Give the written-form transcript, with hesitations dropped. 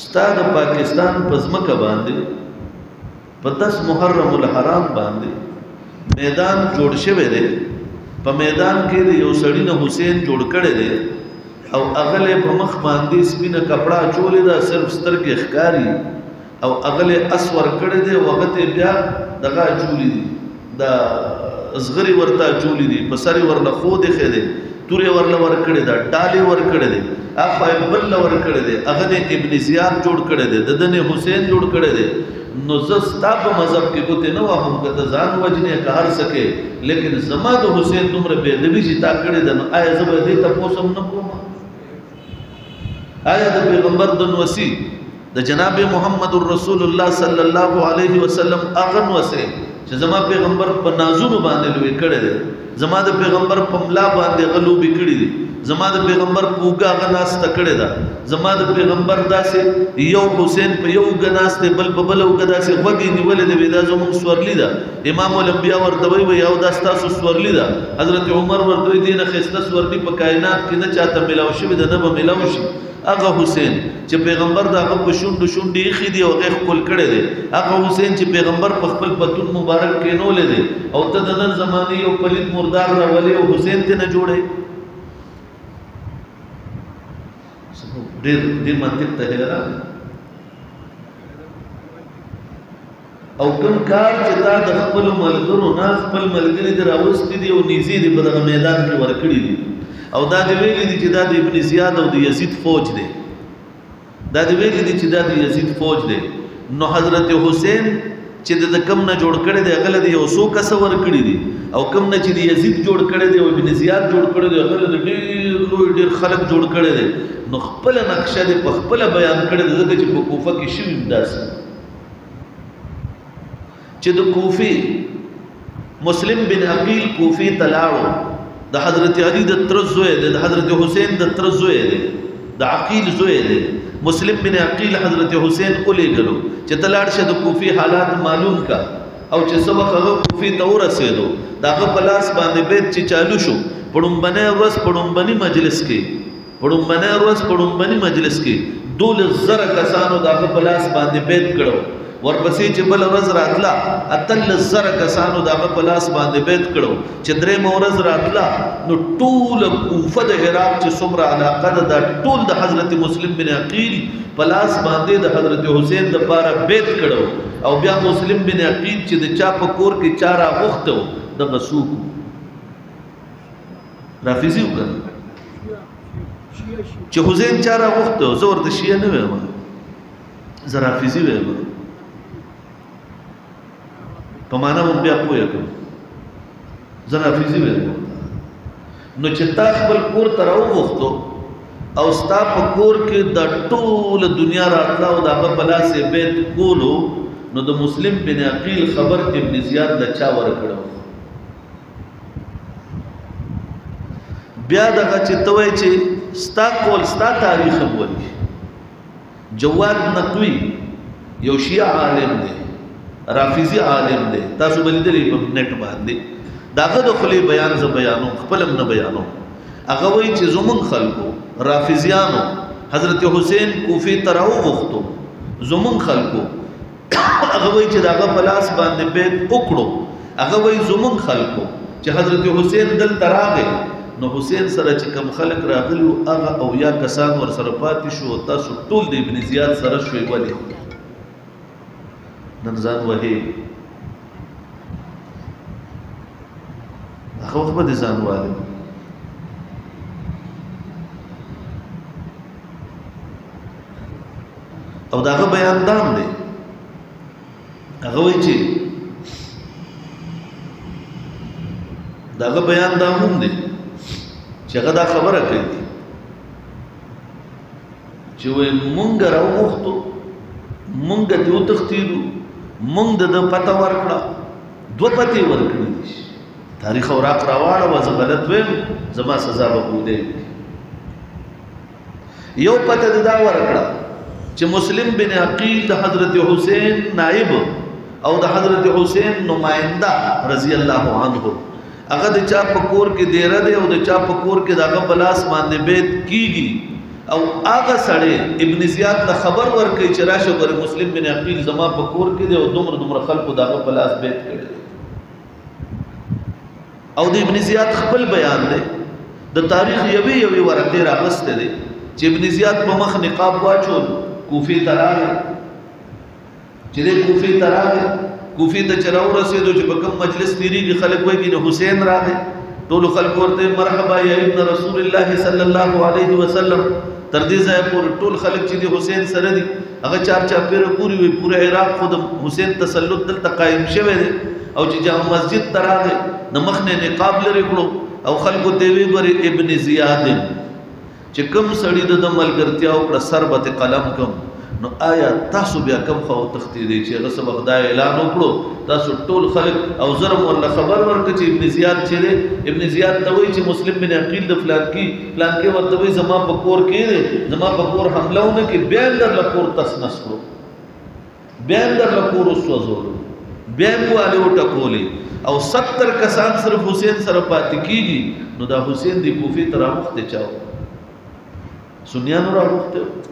ستا د پاکستان په ځمکه باندې په 10 محرم الحرام باندې میدان جوړ شوی دی. په میدان کې د یو سړي نه حسین جوړ کړی دی او اغله په مخ باندې سپینه کپڑا چولې ده، صرف سترګې ښکاری او اغله اسور کړی دی او هغه بیا دغه چولې دي، دا اصغری ورته چولې دي، په سری ورله خو دی خېده، تورې ورله ور کړی ده، ډالې ور کړی دی، اخو بل ور کړی دی، هغه ابن زیاد جوړ کړی دی، ددنه حسین جوړ کړی دی. نو زستا په مذهب کې کوته نه وهم کته ځان وجنه که هر سکے، لیکن زما د حسین دومره بے ادبی چې تا کړی ده، نو آیا زه به دې تاسو نه کوم؟ آیا د پیغمبر د نوسی د جناب محمد رسول الله صلی الله علیه وسلم اغن وسه چې زما پیغمبر په نازونو باندې لوي کړی دی، زما د پیغمبر په ملا باندې غلوبي کړی دي، زما د پیغمبر پوګه غناس تکړه ده، زما د پیغمبر داسې یو حسین په یو غناس ته بل په بل او داسې وګي نیولې دی، دا زموږ سورلی ده. امام الانبیاء ورته وی او دا تاسو سورلی ده. حضرت عمر ورته دی نه خسته سورلی په کائنات کې نه چاته ملاو شي، ده نه به ملاو شي. هغه حسین چې پیغمبر دغه په شونډو شونډې خې دی او غیخ کول کړي دی، هغه حسین چې پیغمبر په خپل پتون مبارک کې نولې دی او ته د نن زمانه یو پلید مردار راولې او حسین ته نه جوړې. ډېر منطق ته حیران او کوم کار چې تا د خپل ملګرو نه خپل ملګری دی راوستي دي او نیزي دی په دغه میدان کې ورکړي دي او دا دی ویلي دي چې دا د ابن زیاد او د یزید فوج دی، دا دی ویلي دي چې دا د یزید فوج دی. نو حضرت حسین چې د کم نه جوړ کړي دی هغه د یو څو کس ورکړي دي او کم نه چې د یزید جوړ کړي دی او ابن زیاد جوړ کړي دی هغه د ډېر خلک جوړ کړي دي. نو خپل نقشه دی په خپل بیان کړي دی، ځکه چې په کوفه کې شوي داسې چې د کوفي مسلم بن عقیل کوفي تلاړو، د حضرت علی د تر زوی دی، د حضرت حسین د تر زوی دی، د عقیل زوی دی. مسلم بن عقیل حضرت حسین اولېږلو چې تلاړ شه د کوفي حالات معلوم کا او چې سبق هغه کوفي ته ورسېدو، د هغه په لاس باندې بیت چې چالو شو په ډومبنۍ ورځ په ډومبني مجلس کې پړومبنه ورځ پړومبني مجلس کې 12,000 کسانو د هغه په لاس باندې بیت کړو. ورپسې چې بل ورځ راتله 18,000 کسانو د هغه په لاس باندې بیت کړو. چې درېیمه ورځ راتله نو ټول کوفه د عراق چې څومره علاقه ده دا ټول د حضرت مسلم بن عقیل په لاس باندې د حضرت حسین د پاره بیت کړو او بیا مسلم بن عقیل چې د چا په کور کې چا راغوښته دغه څوک رافضي وکړه چې حسین چا راغوښته، زه ورته شیعه نه ویم، زه رافضي ویم، په معنا مو بیا پوه کړم، زه رافضي ویم. نو چې تا خپل کور ته راوغوښتو او ستا په کور کې د ټوله دنیا راتله او د هغه په لاس یې بیت کولو، نو د مسلم بن عقیل خبر ابن زیاد له چا ورکړو. بیا دغه چې ته وایې چې ستا کول ستا تاریخ هم وایي. جواد نقوی یو شیعه عالم دی، رافضي عالم دی، تاسو به لیدلی په نټ باندې، د هغه د خولې بیان زه بیانوم، خپل هم نه بیانوم. هغه وایي چې زمونږ خلکو رافضیانو حضرت حسین کوفې ته راوغوښتو، زمونږ خلکو هغه وایي چې د هغه په لاس باندې بیت وکړو، هغه وایي زمونږ خلکو چې حضرت حسین دلته راغی نو حسین سره چې کوم خلک راغلي هغه او یا کسان ورسره پاتې شو، تاسو ټول د ابن زیاد سره شوئ. ولې نن ځان وهې هغه وخت به دې ځان والي. او د هغه بیان دام دی، هغه وایي چې د هغه بیان دام هم دی چې هغه دا خبره کوي چې وایي مونږ راوغوښتو، مونږ ته وتښتېدو، مونږ د پته ورکړه، 2 پتې ورکړې دي. تاریخ اوراق راواړوه، زه غلط ویم زما سزا به بودی. یو پته د دا ورکړه چې مسلم بن عقیل د حضرت حسین نائب او د حضرت حسین نمائنده رضی الله عنه هغه د چا په کور کې دیره دی او د چا په کور کې دغه پلاس باندې بیت کیږي او هغه سړی ابن زیاد له خبر ورکړي چې راشه ګوره مسلم بن عقیل زما په کور کې دی او دومره خلکو دغه په لاس بیت کړي او د ابن زیاد خپل بیان دی د تاریخ یوې ورقې راغسته دی چې ابن زیاد په مخ نقاب واچول کوفی ته راغی چې د کوفی ته راغی کوفی ته چې راورسېدو چې په کوم مجلس تیریږي خلک وایي چې حسین راغی ټول خلک ورته مرحبا یا ابن رسول الله صلی الله علیه وسلم تر دې ځای پورې ټول خلک چې د حسین سره دي هغه چار پیره پوری وي پوره عراق خود حسین تسلط دلته قائم شوی دی او چې جامع مسجد ته راغی د مخ نه نقاب لري کړو او خلکو ته وی بری ابن زیاد چې کوم سړی د ملګرتیا او کړه سربت قلم کوم نو آیا تاسو بیا کم خو تختی دی چې هغه سبق دا اعلان وکړو تاسو ټول خلک او زرم ولا خبر ورکړي چې ابن زیاد چې دی ابن زیاد ته وایي چې مسلم بن عقیل د فلان کې ورته وایي زما په کور کې دی زما په کور حمله ونه کې بیا در لکور تسنس کړو بیا در لکور وسوځول بیا مواله وټکولې او 70 کسان صرف حسین سره پاتې کیږي نو دا حسین دی کوفی ته راوخته چاو سنیانو راوخته